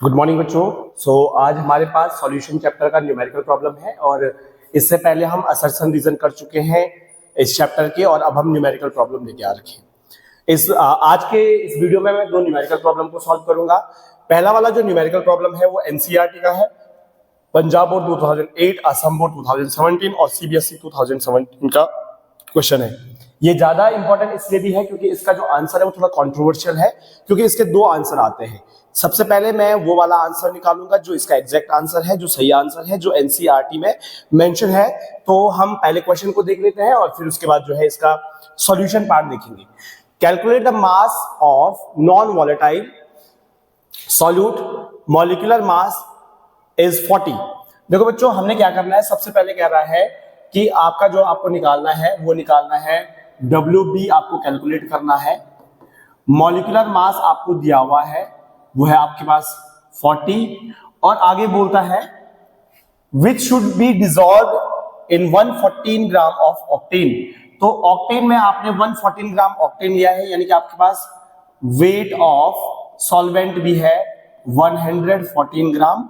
Good morning बच्चों। आज हमारे पास सॉल्यूशन चैप्टर का न्यूमेरिकल प्रॉब्लम है और इससे पहले हम असर्शन रीजन कर चुके हैं इस चैप्टर के और अब हम न्यूमेरिकल प्रॉब्लम लेके आ रखे हैं। आज के इस वीडियो में मैं दो न्यूमेरिकल प्रॉब्लम को सॉल्व करूंगा। पहला वाला जो न्यूमेरिकल प्रॉब्लम है वो एनसीईआरटी का है, पंजाब बोर्ड 2008, असम बोर्ड 2017 और सीबीएसई 2017 का क्वेश्चन है। ये ज्यादा इंपॉर्टेंट इसलिए भी है क्योंकि इसका जो आंसर है वो थोड़ा कंट्रोवर्शियल है, क्योंकि इसके दो आंसर आते हैं। सबसे पहले मैं वो वाला आंसर निकालूंगा जो इसका एग्जैक्ट आंसर है, जो सही आंसर है, जो एनसीईआरटी में मेंशन है। तो हम पहले क्वेश्चन को देख लेते हैं और फिर उसके बाद जो है इसका सॉल्यूशन पार्ट देखेंगे। Calculate the mass of non volatile solute, molecular mass is 40। देखो बच्चों, हमने क्या करना है, सबसे पहले कह रहा है कि आपका जो आपको निकालना है वो निकालना है WB, आपको कैलकुलेट करना है। मॉलिक्यूलर मास आपको दिया हुआ है वो है आपके पास 40 और आगे बोलता है which should be dissolve in 114 gram of octane. तो ऑक्टेन में आपने 114 ग्राम ऑक्टेन लिया है, यानी कि आपके पास वेट ऑफ सॉल्वेंट भी है 114 ग्राम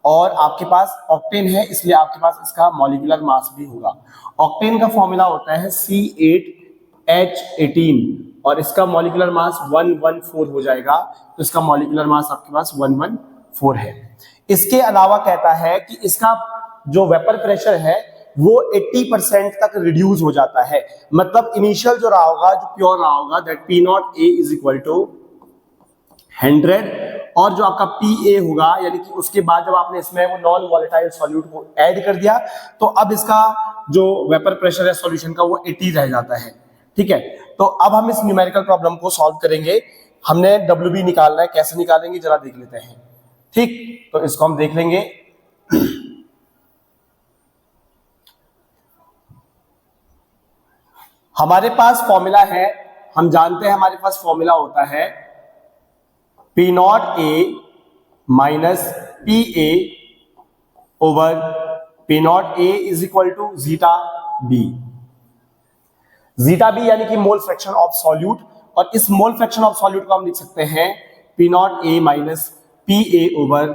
और आपके पास ऑक्टेन है, इसलिए आपके पास इसका मॉलिक्यूलर मास भी होगा। ऑक्टेन का फॉर्मूला होता है C8H18 और इसका मॉलिक्यूलर मास 114 हो जाएगा, तो इसका मॉलिक्यूलर मास आपके पास 114 है। इसके अलावा कहता है कि इसका जो वेपर प्रेशर है वो 80% तक रिड्यूस हो जाता है। मतलब इनिशियल जो रहा होगा, जो प्योर रहा होगा, that P0A is equal to 100 और जो आपका PA होगा, यानी कि उसके बाद जब आपने इसमें वो नॉन वॉलेटाइल सॉल्यूट को ऐड कर दिया तो अब इसका जो वेपर प्रेशर है सॉल्यूशन का वो 80 रह जाता है। ठीक है, तो अब हम इस न्यूमेरिकल प्रॉब्लम को सॉल्व करेंगे। हमने WB निकालना है, कैसे निकालेंगे जरा देख लेते हैं। ठीक, तो इसको हम देख लेंगे। हमारे पास फॉर्मूला है, हम जानते हैं हमारे पास फॉर्मूला होता है P0A minus PA over P0A is equal to zeta B। Zeta B यानी कि मोल फ्रैक्शन ऑफ सॉल्यूट, और इस मोल फ्रैक्शन ऑफ सॉल्यूट को हम लिख सकते हैं P0A minus PA over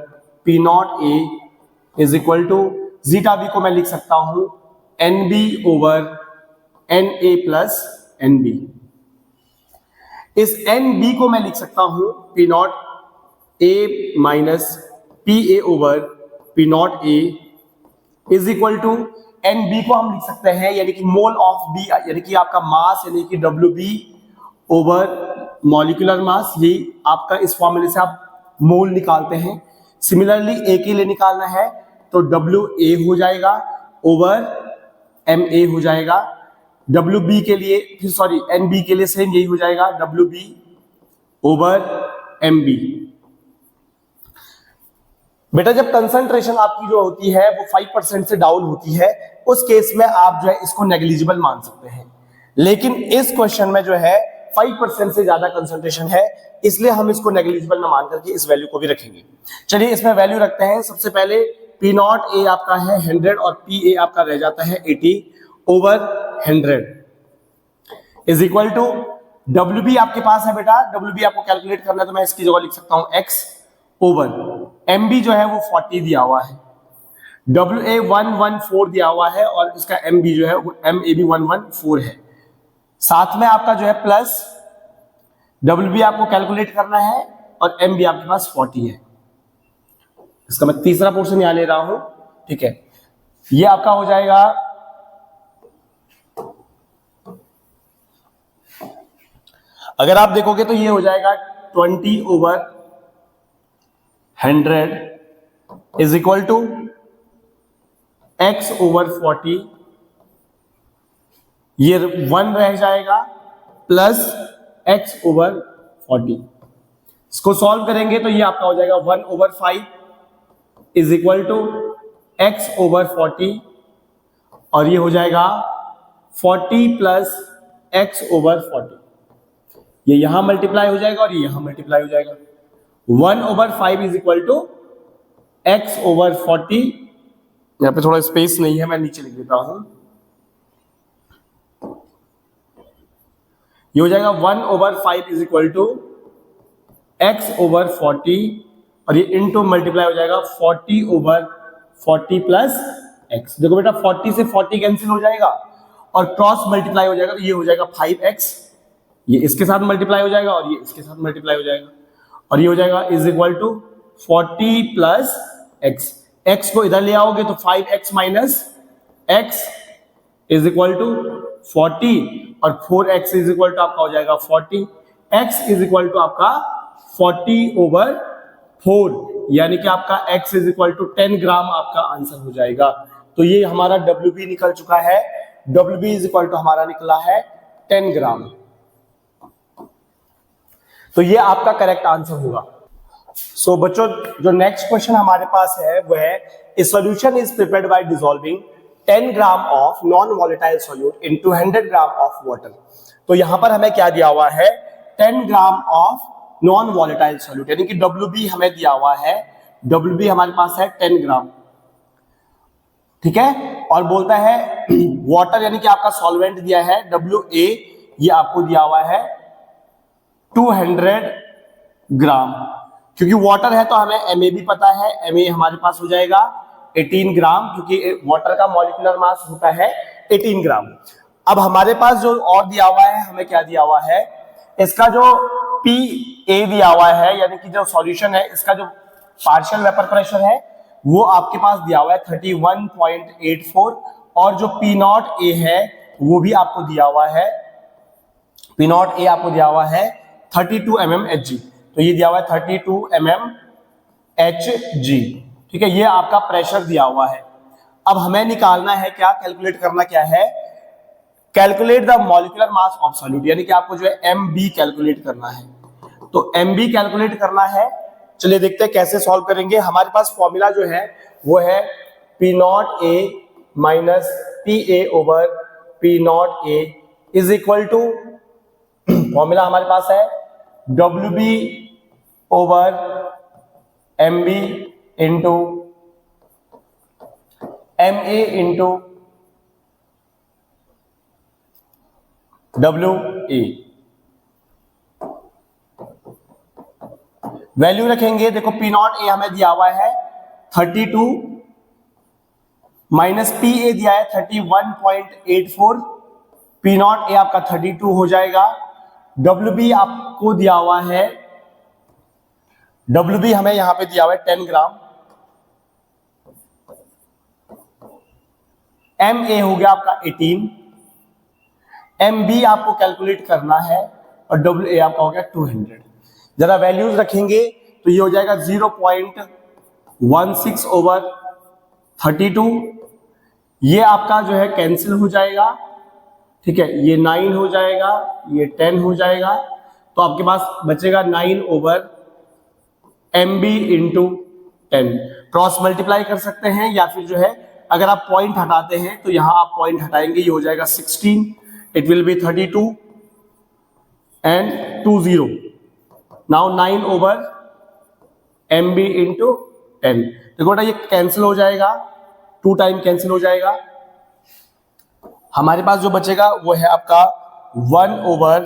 P0A is equal to zeta B को मैं लिख सकता हूं NB over NA plus NB। इस NB को मैं लिख सकता हूं P0A minus PA over P0A is equal to NB को हम लिख सकते हैं यानी कि मोल ऑफ B, यानी कि आपका मास यानी कि WB ओवर मॉलिक्यूलर मास। ये आपका इस फॉर्मूले से आप मोल निकालते हैं। सिमिलरली A के लिए निकालना है तो WA हो जाएगा ओवर MA हो जाएगा। WB के लिए फिर सॉरी NB के लिए सेम यही हो जाएगा WB ओवर MB। बेटा जब कंसंट्रेशन आपकी जो होती है वो 5% से डाउन होती है, उस केस में आप जो है इसको नेग्लिजिबल मान सकते हैं, लेकिन इस क्वेश्चन में जो है 5% से ज्यादा कंसंट्रेशन है, इसलिए हम इसको नेग्लिजिबल ना मान करके इस वैल्यू को भी रखेंगे। चलिए इसमें वैल्यू रखते हैं। सबसे पहले P0A आपका है 100 और PA आपका रह जाता है 80 over 100 is equal to WB आपके पास है। बेटा WB आपको कैलकुलेट करना है तो मैं इसकी जगह लिख सकता हूं X ओवर MB जो है वो 40 दिया हुआ है, WA 114 दिया हुआ है और इसका MB जो है वो MA भी 114 है। साथ में आपका जो है प्लस WB आपको कैलकुलेट करना है और MB आपके पास 40 है। इसका मैं तीसरा पोर्शन यहां ले रहा हूं। ठीक है, ये आपका हो जाएगा अगर आप देखोगे तो ये हो जाएगा 20 over 100 is equal to X over 40, ये 1 रह जाएगा प्लस X ओवर 40। इसको सॉल्व करेंगे तो ये आपका हो जाएगा 1 over 5 is equal to X over 40 और ये हो जाएगा 40 प्लस X ओवर 40। ये यहां मल्टीप्लाई हो जाएगा और ये यहां मल्टीप्लाई हो जाएगा। 1 over 5 is equal to X over 40। यहां पे थोड़ा स्पेस नहीं है, मैं नीचे लिख देता हूं। ये हो जाएगा 1 over 5 is equal to x over 40 और ये इनटू मल्टीप्लाई हो जाएगा 40 ओवर 40 प्लस x। देखो बेटा 40 से 40 कैंसिल हो जाएगा और क्रॉस मल्टीप्लाई हो जाएगा, तो ये हो जाएगा 5x, ये इसके साथ मल्टीप्लाई हो जाएगा और ये इसके साथ मल्टीप्लाई हो जाएगा, और ये हो जाएगा is equal to 40 plus x। x को इधर ले आओगे तो 5x minus x is equal to 40 और 4x इज इक्वल टू आपका हो जाएगा 40। x इज इक्वल टू आपका 40 ओवर 4, यानी कि आपका x इज इक्वल टू 10 ग्राम आपका आंसर हो जाएगा। तो ये हमारा WB निकल चुका है, WB इज इक्वल टू हमारा निकला है 10 ग्राम। तो ये आपका करेक्ट आंसर होगा। सो बच्चों, जो नेक्स्ट क्वेश्चन हमारे पास है वो है ए solution is prepared by dissolving 10 gram of non volatile solute into 100 gram of water. तो यहां पर हमें क्या दिया हुआ है, 10 gram of non volatile solute, यानी कि WB हमें दिया हुआ है, WB हमारे पास है 10 ग्राम, ठीक है। और बोलता है वाटर यानी कि आपका सॉल्वेंट दिया है WA, ये आपको दिया हुआ है 200 ग्राम। क्योंकि वाटर है तो हमें Ma भी पता है, Ma हमारे पास हो जाएगा 18 ग्राम, क्योंकि वाटर का मॉलिक्यूलर मास होता है 18 ग्राम। अब हमारे पास जो और दिया हुआ है, हमें क्या दिया हुआ है, इसका जो PA दिया हुआ है, यानी कि जो सॉल्यूशन है इसका जो पार्शियल वेपर प्रेशर है वो आपके पास दिया हुआ है 31.84, और जो P0A है वो भी आपको दिया हुआ है, P0A आपको दिया हुआ है 32 mmHg। तो ये दिया हुआ है 32 mmHg, ठीक है। ये आपका प्रेशर दिया हुआ है। अब हमें निकालना है क्या, कैलकुलेट करना क्या है, calculate the molecular mass of solute, यानी कि आपको जो है MB कैलकुलेट करना है। तो MB कैलकुलेट करना है, चलिए देखते हैं कैसे सॉल्व करेंगे। हमारे पास फॉर्मूला जो है वो है P0A minus PA over P0A is equal to, formula हमारे पास है WB over MB into MA into WA। Value रखेंगे, देखो P0A हमें दिया हुआ है 32 माइनस PA दिया है 31.84, P0A आपका 32 हो जाएगा। WB आपको दिया हुआ है, WB हमें यहां पे दिया हुआ है 10 ग्राम, MA हो गया आपका 18, MB आपको कैलकुलेट करना है और WA आपका हो गया 200। जरा वैल्यूज रखेंगे तो ये हो जाएगा 0.16 ओवर 32, ये आपका जो है कैंसिल हो जाएगा, ठीक है। ये 9 हो जाएगा, ये 10 हो जाएगा, तो आपके पास बचेगा 9 over MB into 10। Cross multiply कर सकते हैं, या फिर जो है अगर आप पॉइंट हटाते हैं तो यहां आप पॉइंट हटाएंगे, ये हो जाएगा 16, it will be 32 and 20। Now 9 over MB into 10। देखो बेटा ये कैंसिल हो जाएगा, 2 टाइम कैंसिल हो जाएगा, हमारे पास जो बचेगा वो है आपका 1 over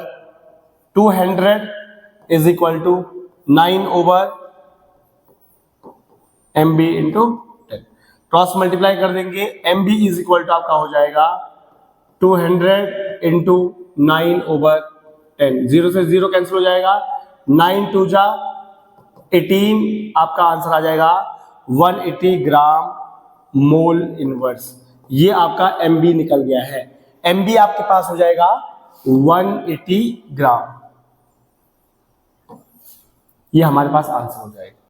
200 is equal to 9 over MB into 10। Cross multiply कर देंगे, MB इज इक्वल टू आपका हो जाएगा 200 इंटू 9 ओवर 10। 0 से 0 कैंसिल हो जाएगा, 9 2 जा 18, आपका आंसर आ जाएगा 180 ग्राम मोल इनवर्स। ये आपका MB निकल गया है, MB आपके पास हो जाएगा 180 ग्राम, ये हमारे पास आंसर हो जाएगा।